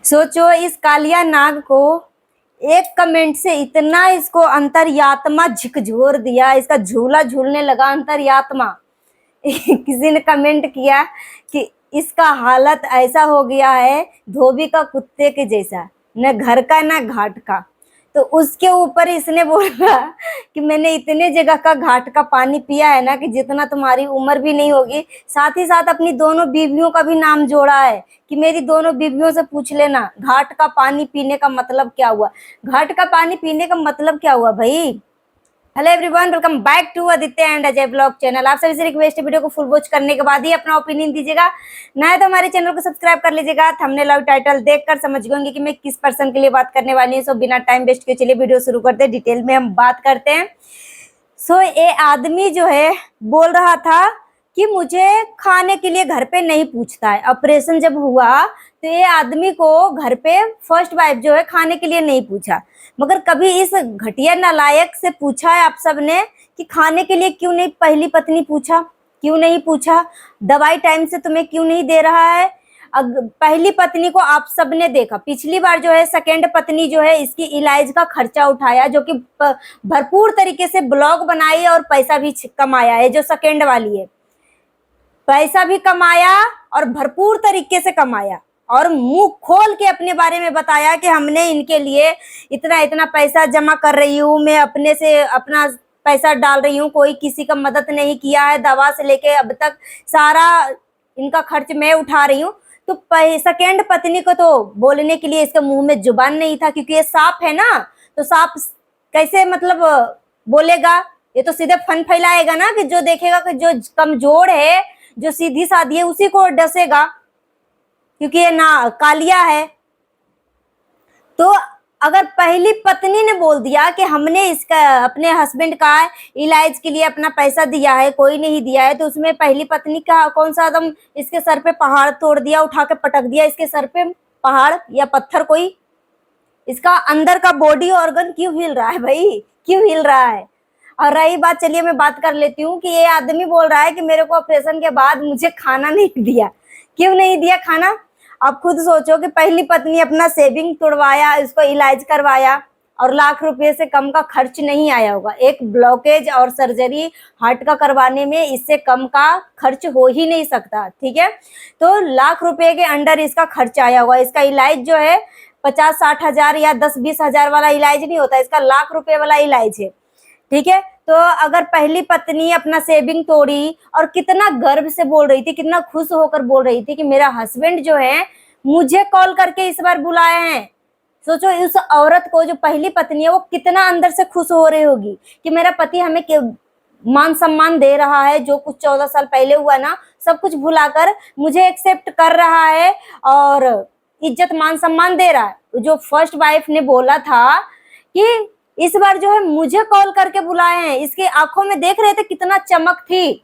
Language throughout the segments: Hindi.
सोचो इस कालिया नाग को एक कमेंट से इतना इसको अंतर्यात्मा झकझोर दिया, इसका झूला झूलने लगा अंतर्यात्मा। किसी ने कमेंट किया कि इसका हालत ऐसा हो गया है धोबी का कुत्ते के जैसा, न घर का न घाट का। तो उसके ऊपर इसने बोला कि मैंने इतने जगह का घाट का पानी पिया है ना कि जितना तुम्हारी उम्र भी नहीं होगी। साथ ही साथ अपनी दोनों बीवियों का भी नाम जोड़ा है कि मेरी दोनों बीवियों से पूछ लेना घाट का पानी पीने का मतलब क्या हुआ। घाट का पानी पीने का मतलब क्या हुआ भाई। Hello everyone, welcome back to Aditya and Ajay blog channel. आप सभी से रिक्वेस्ट है वीडियो को फुल वॉच करने के बाद ही अपना ओपिनियन दीजिएगा। ना है तो हमारे चैनल को सब्सक्राइब कर लीजिएगा। थंबनेल और टाइटल देखकर समझ गए कि मैं किस पर्सन के लिए बात करने वाली हूँ। सो बिना टाइम वेस्ट किए चलिए वीडियो शुरू करते हैं, डिटेल में हम बात करते हैं। सो ये आदमी जो है बोल रहा था कि मुझे खाने के लिए घर पे नहीं पूछता है। ऑपरेशन जब हुआ तो ये आदमी को घर पे फर्स्ट वाइफ जो है खाने के लिए नहीं पूछा, मगर कभी इस घटिया नालायक से पूछा है आप सब ने कि खाने के लिए क्यों नहीं पहली पत्नी पूछा, क्यों नहीं पूछा, दवाई टाइम से तुम्हें क्यों नहीं दे रहा है। पहली पत्नी को आप सब ने देखा, पिछली बार जो है सेकेंड पत्नी जो है इसकी इलाज का खर्चा उठाया, जो कि भरपूर तरीके से ब्लॉग बनाई और पैसा भी कमाया है। जो सेकेंड वाली है पैसा भी कमाया और भरपूर तरीके से कमाया और मुंह खोल के अपने बारे में बताया कि हमने इनके लिए इतना इतना पैसा जमा कर रही हूँ, मैं अपने से अपना पैसा डाल रही हूँ, कोई किसी का मदद नहीं किया है, दवा से लेके अब तक सारा इनका खर्च मैं उठा रही हूँ। तो सेकेंड पत्नी को तो बोलने के लिए इसके मुंह में जुबान नहीं था, क्योंकि ये सांप है ना, तो सांप कैसे मतलब बोलेगा, ये तो सीधे फन फैलाएगा ना कि जो देखेगा कि जो कमजोर है, जो सीधी साधी है उसी को डसेगा, क्योंकि ये ना कालिया है। तो अगर पहली पत्नी ने बोल दिया कि हमने इसका अपने हस्बैंड का इलाज के लिए अपना पैसा दिया है, कोई नहीं दिया है, तो उसमें पहली पत्नी का कौन सा आदम इसके सर पे पहाड़ तोड़ दिया, उठा के पटक दिया इसके सर पे पहाड़ या पत्थर कोई। इसका अंदर का बॉडी ऑर्गन क्यों हिल रहा है भाई, क्यों हिल रहा है। और रही बात, चलिए मैं बात कर लेती हूँ कि ये आदमी बोल रहा है कि मेरे को ऑपरेशन के बाद मुझे खाना नहीं दिया। क्यों नहीं दिया खाना, आप खुद सोचो कि पहली पत्नी अपना सेविंग तोड़वाया, इसको इलाज करवाया और लाख रुपए से कम का खर्च नहीं आया होगा। एक ब्लॉकेज और सर्जरी हार्ट का करवाने में इससे कम का खर्च हो ही नहीं सकता, ठीक है। तो लाख रुपए के अंडर इसका खर्च आया होगा। इसका इलाज जो है 50-60 हजार या 10-20 हजार वाला इलाज नहीं होता, इसका लाख रुपए वाला इलाज है, ठीक है। तो अगर पहली पत्नी अपना सेविंग तोड़ी और कितना गर्व से बोल रही थी, कितना खुश होकर बोल रही थी कि मेरा हस्बैंड जो है मुझे कॉल करके इस बार बुलाए हैं। सोचो उस औरत को, जो पहली पत्नी है, वो कितना अंदर से खुश हो रही होगी कि मेरा पति हमें मान सम्मान दे रहा है, जो कुछ 14 साल पहले हुआ ना सब कुछ भुलाकर मुझे एक्सेप्ट कर रहा है और इज्जत मान सम्मान दे रहा है। जो फर्स्ट वाइफ ने बोला था कि इस बार जो है मुझे कॉल करके बुलाए हैं, इसके आंखों में देख रहे थे कितना चमक थी।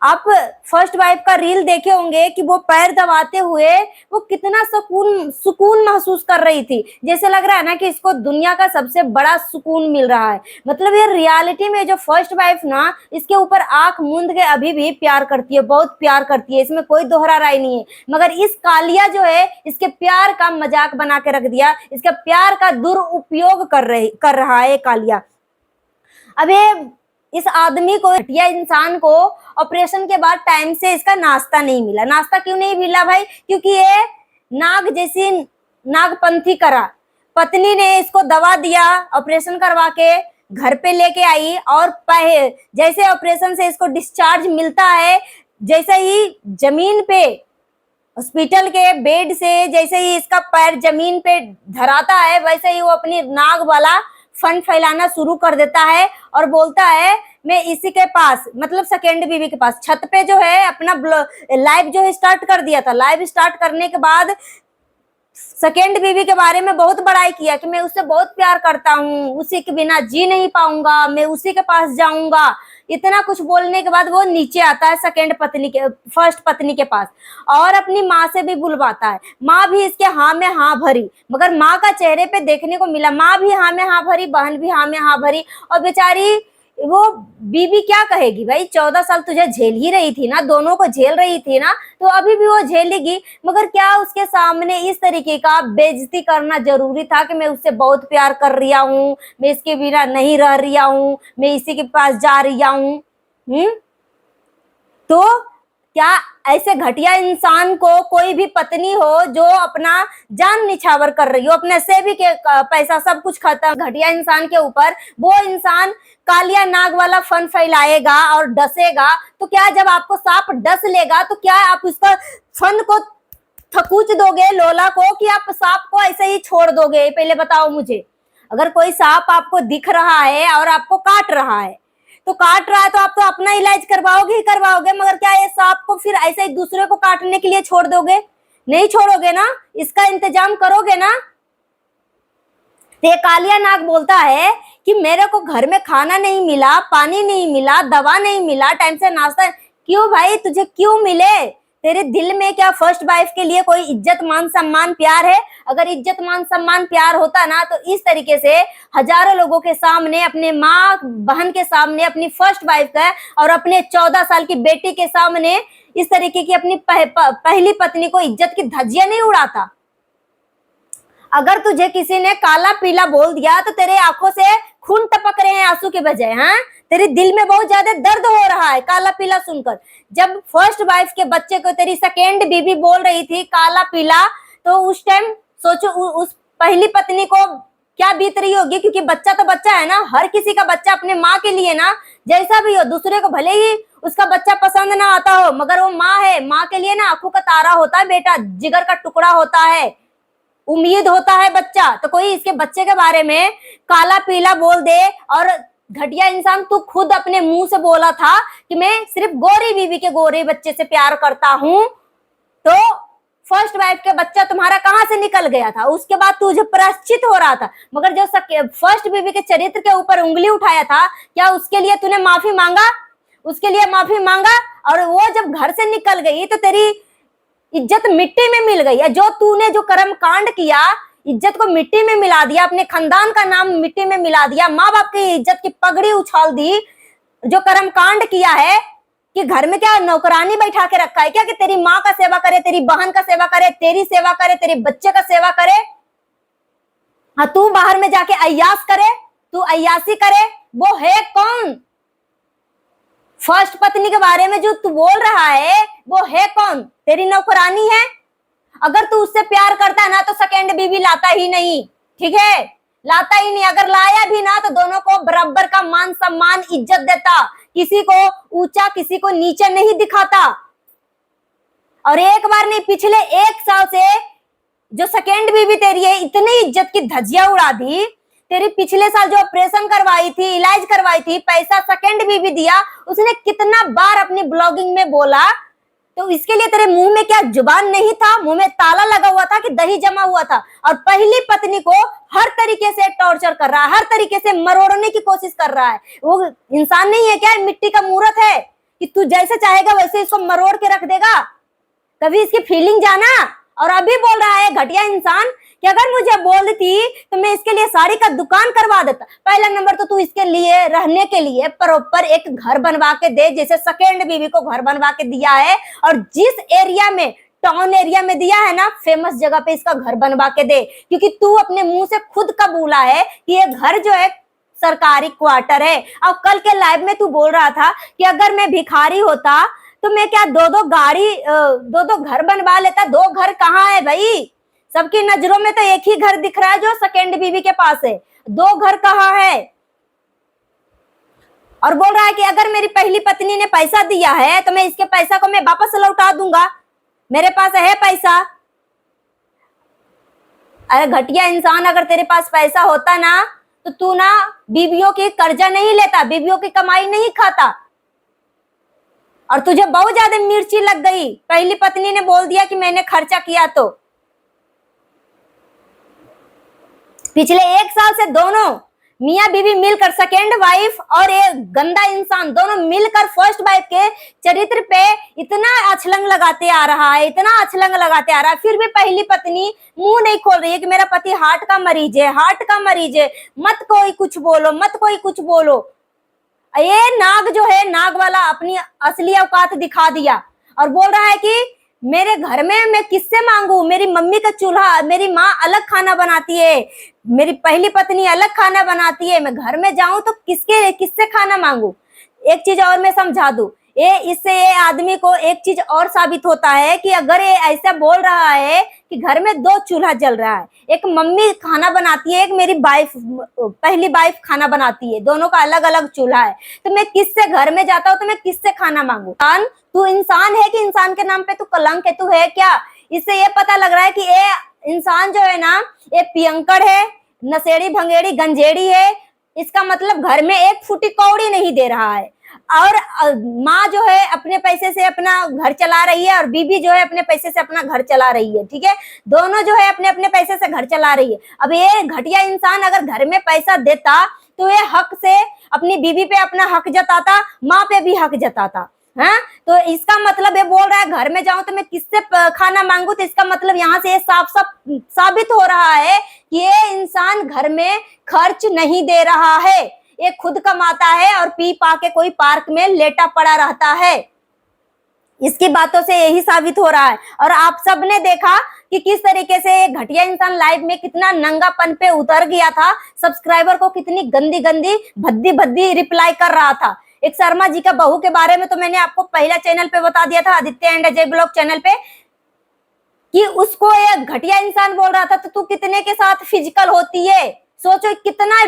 आप फर्स्ट वाइफ का रील देखे होंगे कि वो पैर दबाते हुए वो कितना सुकून महसूस कर रही थी, जैसे लग रहा है ना कि इसको दुनिया का सबसे बड़ा सुकून मिल रहा है। मतलब ये रियलिटी में जो फर्स्ट वाइफ ना इसके ऊपर आंख मूंद के अभी भी प्यार करती है, बहुत प्यार करती है, इसमें कोई दोहरा राय नहीं है। मगर इस कालिया जो है इसके प्यार का मजाक बना के रख दिया, इसका प्यार का दुरुपयोग कर रहा है कालिया। अब ये इस आदमी को, घटिया इंसान को ऑपरेशन के बाद टाइम से इसका नाश्ता नहीं मिला। नाश्ता क्यों नहीं मिला भाई, क्योंकि ये नाग जैसी नागपंथी करा। पत्नी ने इसको दवा दिया, ऑपरेशन करवा के घर पे लेके आई और जैसे ऑपरेशन से इसको डिस्चार्ज मिलता है, जैसे ही जमीन पे हॉस्पिटल के बेड से जैसे ही इसका पैर जमीन पे धराता है, वैसे ही वो अपनी नाग वाला फंड फैलाना शुरू कर देता है और बोलता है मैं इसी के पास, मतलब सेकेंड बीवी के पास छत पे जो है अपना लाइव जो है स्टार्ट कर दिया था। लाइव स्टार्ट करने के बाद सेकेंड बीवी के बारे में बहुत बड़ाई किया कि मैं उससे बहुत प्यार करता हूँ, उसी के बिना जी नहीं पाऊंगा, मैं उसी के पास जाऊंगा। इतना कुछ बोलने के बाद वो नीचे आता है सेकेंड पत्नी के, फर्स्ट पत्नी के पास और अपनी माँ से भी बुलवाता है। माँ भी इसके हाँ में हाँ भरी, मगर माँ का चेहरे पे देखने को मिला, माँ भी हाँ में हाँ भरी, बहन भी हाँ में हाँ भरी और बेचारी वो बीवी क्या कहेगी भाई, 14 साल तुझे झेल ही रही थी ना, दोनों को झेल रही थी ना, तो अभी भी वो झेलेगी। मगर क्या उसके सामने इस तरीके का बेइज्जती करना जरूरी था कि मैं उससे बहुत प्यार कर रही हूँ, मैं इसके बिना नहीं रह रही हूँ, मैं इसी के पास जा रही हूँ। तो क्या ऐसे घटिया इंसान को कोई भी पत्नी हो जो अपना जान निछावर कर रही हो, अपने सेवी के पैसा सब कुछ खत्म, घटिया इंसान के ऊपर वो इंसान कालिया नाग वाला फन फैलाएगा और डसेगा, तो क्या जब आपको सांप डस लेगा तो क्या आप उसका फन को थकूच दोगे, लोला को, कि आप सांप को ऐसे ही छोड़ दोगे? पहले बताओ मुझे। अगर कोई सांप आपको दिख रहा है और आपको काट रहा है, तो काट रहा है तो आप तो अपना इलाज करवाओगे ही करवाओगे, मगर क्या ये सांप को फिर ऐसे ही दूसरे को काटने के लिए छोड़ दोगे? नहीं छोड़ोगे ना, इसका इंतजाम करोगे ना। ये कालिया नाग बोलता है कि मेरे को घर में खाना नहीं मिला, पानी नहीं मिला, दवा नहीं मिला, टाइम से नाश्ता। क्यों भाई, तुझे क्यों मिले? तेरे दिल में क्या फर्स्ट वाइफ के लिए कोई इज्जत मान सम्मान प्यार है? अगर इज्जत मान सम्मान प्यार होता ना, तो इस तरीके से हजारों लोगों के सामने, अपने माँ बहन के सामने, अपनी फर्स्ट वाइफ का और अपने 14 साल की बेटी के सामने इस तरीके की अपनी पहली पत्नी को इज्जत की धज्जियां नहीं उड़ाता। अगर तुझे किसी ने काला पीला बोल दिया तो तेरे आंखों से खून टपक रहे हैं आंसू के बजाय। हाँ, तेरे दिल में बहुत ज्यादा दर्द हो रहा है काला पीला सुनकर। जब फर्स्ट वाइफ के बच्चे को तेरी सेकेंड बीबी बोल रही थी काला पीला, तो उस टाइम सोचो उस पहली पत्नी को क्या बीत रही होगी, क्योंकि बच्चा तो बच्चा है ना, हर किसी का बच्चा अपने माँ के लिए ना, जैसा भी हो, दूसरे को भले ही उसका बच्चा पसंद ना आता हो, मगर वो माँ है, माँ के लिए ना आंखों का तारा होता है बेटा, जिगर का टुकड़ा होता है, उम्मीद होता है बच्चा। तो कोई इसके बच्चे के बारे में काला पीला बोल दे, और घटिया इंसान तू खुद अपने मुंह से बोला था कि मैं सिर्फ गोरी बीवी के गोरे बच्चे से प्यार करता हूं, तो फर्स्ट वाइफ के बच्चा तुम्हारा कहां से निकल गया था? उसके बाद तुझे प्रायश्चित हो रहा था, मगर जो फर्स्ट बीवी के चरित्र के ऊपर उंगली उठाया था, क्या उसके लिए तूने माफी मांगा? उसके लिए माफी मांगा? और वो जब घर से निकल गई तो तेरी इज्जत मिट्टी में मिल गई है। जो तूने जो कर्म कांड किया, इज्जत को मिट्टी में मिला दिया, अपने खानदान का नाम मिट्टी में मिला दिया, माँ बाप की इज्जत की पगड़ी उछाल दी। जो कर्म कांड किया है कि घर में क्या नौकरानी बैठा के रखा है क्या, कि तेरी माँ का सेवा करे, तेरी बहन का सेवा करे, तेरी सेवा करे, तेरे बच्चे का सेवा करे? हाँ, तू बाहर में जाके अय्यास करे, तू अय्यासी करे, वो है कौन? फर्स्ट पत्नी के बारे में जो तू बोल रहा है वो है कौन? तेरी नौकरानी है। अगर तू उससे प्यार करता है ना तो सेकेंड बीवी लाता ही नहीं, ठीक है, लाता ही नहीं। अगर लाया भी ना तो दोनों को बराबर का मान सम्मान इज्जत देता, किसी को ऊंचा किसी को नीचे नहीं दिखाता। और एक बार नहीं, पिछले 1 साल से जो सेकेंड बीवी तेरी है इतनी इज्जत की धज्जियां उड़ा दी। तेरी पिछले साल जो ऑपरेशन करवाई थी, इलाज करवाई थी, पैसा सेकेंड बीवी दिया, उसने कितना बार अपनी ब्लॉगिंग में बोला। तो इसके लिए तेरे मुंह में क्या जुबान नहीं था? मुंह में ताला लगा हुआ था कि दही जमा हुआ था? और पहली पत्नी को हर तरीके से टॉर्चर कर रहा है, हर तरीके से मरोड़ने की कोशिश कर रहा है। वो इंसान नहीं है क्या? मिट्टी का मूर्त है कि तू जैसे चाहेगा वैसे इसको मरोड़ के रख देगा? कभी इसकी फीलिंग जाना? और अभी बोल रहा है घटिया इंसान कि अगर मुझे बोलती तो मैं इसके लिए साड़ी का दुकान करवा देता। पहला नंबर तो तू इसके लिए रहने के लिए प्रॉपर एक घर बनवा के दे, जैसे सेकेंड बीवी को घर बनवा के दिया है, और जिस एरिया में, टाउन एरिया में दिया है ना, फेमस जगह पे इसका घर बनवा के दे। क्योंकि तू अपने मुंह से खुद का बोला है कि ये घर जो है सरकारी क्वार्टर है। और कल के लाइव में तू बोल रहा था कि अगर मैं भिखारी होता तो मैं क्या दो गाड़ी, दो घर बनवा लेता। 2 घर कहाँ है भाई? सबकी नजरों में तो एक ही घर दिख रहा है जो सेकेंड बीवी के पास है, 2 घर कहाँ है? और बोल रहा है कि अगर मेरी पहली पत्नी ने पैसा दिया है तो मैं इसके पैसा को मैं वापस लौटा दूंगा, मेरे पास है पैसा। अरे घटिया इंसान, अगर तेरे पास पैसा होता ना तो तू ना बीवियों की कर्जा नहीं लेता, बीवियों की कमाई नहीं खाता। और तुझे बहुत ज्यादा मिर्ची लग गई, पहली पत्नी ने बोल दिया कि मैंने खर्चा किया। तो पिछले 1 साल से दोनों मियां बीवी मिलकर, सेकेंड वाइफ और एक गंदा इंसान, दोनों मिलकर फर्स्ट वाइफ के चरित्र पे इतना अछलंग लगाते आ रहा है, इतना अछलंग लगाते आ रहा है। फिर भी पहली पत्नी मुंह नहीं खोल रही है कि मेरा पति हार्ट का मरीज है, हार्ट का मरीज है, मत कोई कुछ बोलो, मत कोई कुछ बोलो। ये नाग जो है, नाग वाला अपनी असली औकात दिखा दिया और बोल रहा है कि मेरे घर में मैं किससे मांगू, मेरी मम्मी का चूल्हा, मेरी माँ अलग खाना बनाती है, मेरी पहली पत्नी अलग खाना बनाती है, मैं घर में जाऊं तो किससे खाना मांगू। एक चीज और मैं समझा दूं, इससे ये आदमी को एक चीज और साबित होता है कि अगर ये ऐसा बोल रहा है कि घर में 2 चूल्हा जल रहा है, एक मम्मी खाना बनाती है, एक मेरी वाइफ, पहली वाइफ खाना बनाती है, दोनों का अलग अलग चूल्हा है, तो मैं किससे घर में जाता हूँ तो मैं किससे खाना मांगू। तू इंसान है कि इंसान के नाम पे तू कलंक है, तू है क्या। इससे ये पता लग रहा है कि ये इंसान जो है ना, ये पियंकड़ है, नशेड़ी भंगेड़ी गंजेड़ी है। इसका मतलब घर में एक फूटी कौड़ी नहीं दे रहा है, और माँ जो है अपने पैसे से अपना घर चला रही है, और बीबी जो है अपने पैसे से अपना घर चला रही है। ठीक है, दोनों जो है अपने अपने पैसे से घर चला रही है। अब ये घटिया इंसान अगर घर में पैसा देता तो ये हक से अपनी बीबी पे अपना हक जताता, माँ पे भी हक जताता। हाँ, तो इसका मतलब ये बोल रहा है घर में जाऊं तो मैं किससे खाना मांगू, तो इसका मतलब यहाँ से ये साफ साफ साबित हो रहा है कि ये इंसान घर में खर्च नहीं दे रहा है, ये खुद कमाता है और पी पा के कोई पार्क में लेटा पड़ा रहता है। इसकी बातों से यही साबित हो रहा है। और आप सबने देखा कि किस तरीके से घटिया इंसान लाइव में कितना नंगापन पे उतर गया था, सब्सक्राइबर को कितनी गंदी गंदी भद्दी भद्दी रिप्लाई कर रहा था। एक शर्मा जी का बहू के बारे में तो मैंने आपको पहला चैनल पे बता दिया था, Aditya and Ajay blog channel पे, कि उसको एक घटिया इंसान बोल रहा था तो तू कितने के साथ फिजिकल होती है। सोचो कितना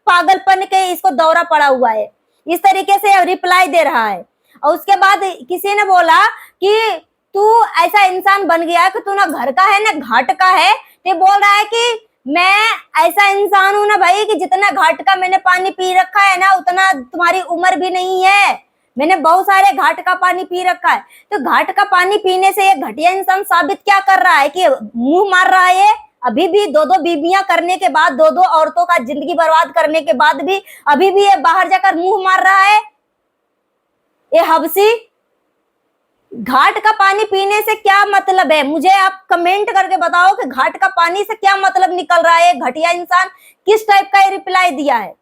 पागलपन के इसको दौरा पड़ा हुआ है, इस तरीके से रिप्लाई दे रहा है। और उसके बाद किसी ने बोला कि तू ऐसा इंसान बन गया है कि तू ना घर का है ना घाट का है। तो बोल रहा है कि मैं ऐसा इंसान हूं ना भाई कि जितना घाट का मैंने पानी पी रखा है ना, उतना तुम्हारी उम्र भी नहीं है, मैंने बहुत सारे घाट का पानी पी रखा है। तो घाट का पानी पीने से ये घटिया इंसान साबित क्या कर रहा है कि मुंह मार रहा है। अभी भी 2-2 बीबियां करने के बाद, 2-2 औरतों का जिंदगी बर्बाद करने के बाद भी अभी भी ये बाहर जाकर मुंह मार रहा है। ये हबसी, घाट का पानी पीने से क्या मतलब है, मुझे आप कमेंट करके बताओ कि घाट का पानी से क्या मतलब निकल रहा है। घटिया इंसान किस टाइप का रिप्लाई दिया है।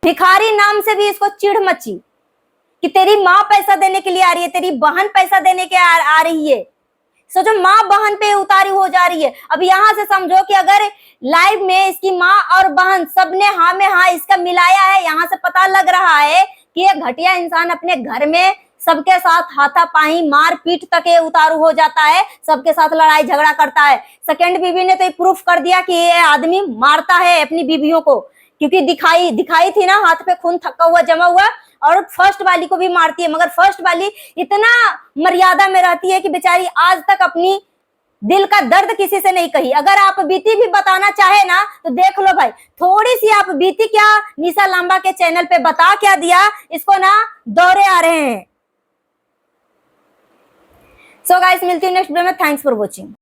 भिखारी नाम से भी इसको चिढ़ मची कि तेरी माँ पैसा देने के लिए आ रही है, तेरी बहन पैसा देने के आ रही है। सोचो माँ बहन पे उतारी हो जा रही है। अब यहाँ से समझो कि अगर लाइव में इसकी माँ और बहन सबने हाँ में हाँ इसका मिलाया है, यहाँ से पता लग रहा है कि ये घटिया इंसान अपने घर में सबके साथ हाथापाई मार पीट तक ये उतारू हो जाता है, सबके साथ लड़ाई झगड़ा करता है। सेकंड बीबी ने तो ये प्रूफ कर दिया कि ये आदमी मारता है अपनी बीबियों को, क्योंकि दिखाई थी ना हाथ पे खून थका हुआ जमा हुआ, और फर्स्ट वाली को भी मारती है। मगर फर्स्ट वाली इतना मर्यादा में रहती है कि बेचारी आज तक अपनी दिल का दर्द किसी से नहीं कही। अगर आप बीती भी बताना चाहे ना तो देख लो भाई, थोड़ी सी आप बीती क्या निशा लांबा के चैनल पे बता क्या दिया, इसको ना दौरे आ रहे हैं। सो गाइस, मिलती हूँ नेक्स्ट वीडियो में। Thanks for watching.